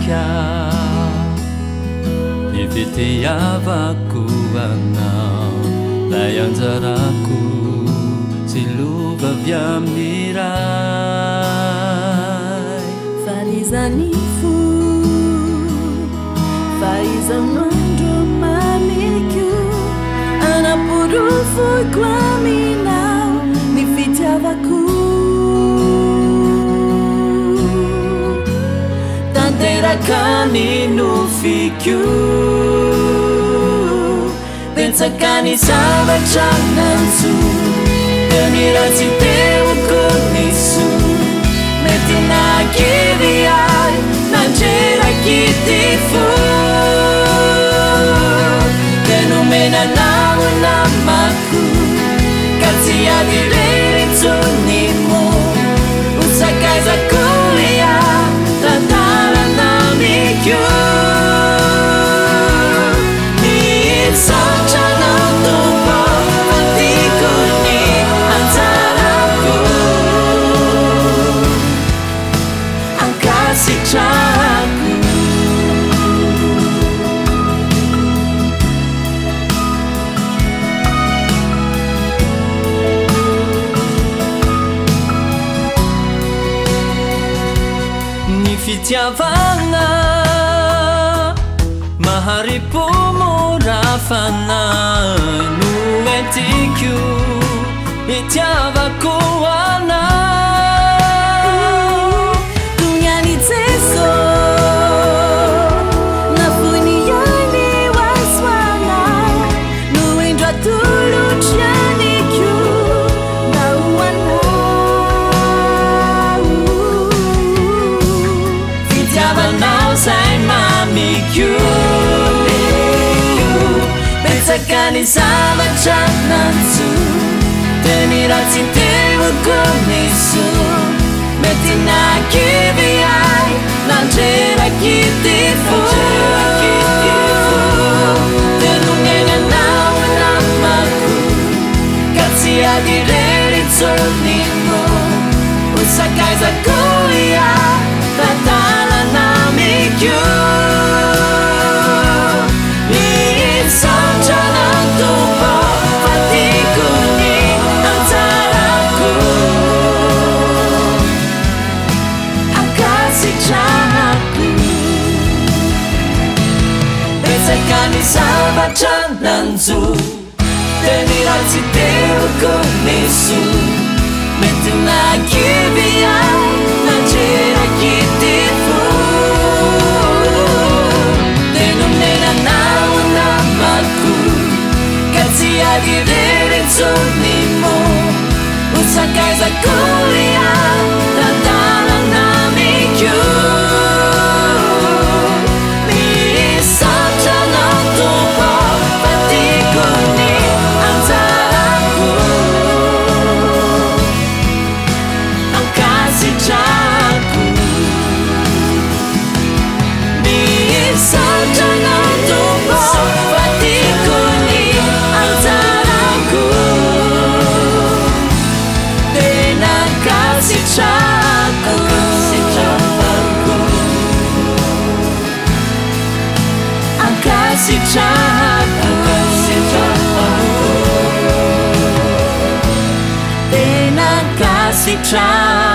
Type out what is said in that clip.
manusia. Nifitiavaku anao layang jaraku siluva vya mirai. Farizanifu faizamando mamiku anapurufu kwa minao nifitiavaku Tanterakani nufikyu Pensakani savatra nansu Ganirati teu konisu Meti nakiri ai Nanjera kitifu Kenumena namu namaku Kasi adireri tunimu Usakai za kulia Tantara namikyu Nifitiavana maharipo morafana nuetikyu itiavako anao Tunyaniteso nafuniani waswana nuendwa tuluchanikyu Now say mamikyu Pensakani savatra nansu Tenirati teu konisu Meti nakiri ai Nanjera kitifu Tenungena nau namaku Kasi adireri tonimu Usakai za kulia Tatala namikyu Nisanja tupo Patiku ni antaraku Akasi chaku Pensakani savatra nanzu Tenirati teu konisu Meti nakiri ai Nanjera kitifu Tenumena nau namaku Kasi adireri tunimu Usakai za kulia Tantara namikyu Nisanja natupo Patiku ni antaraku Angkasi chaku Nisanja natupo Patiku ni antaraku Dengan kasih chaku Angkasi chaku Dengan kasih chaku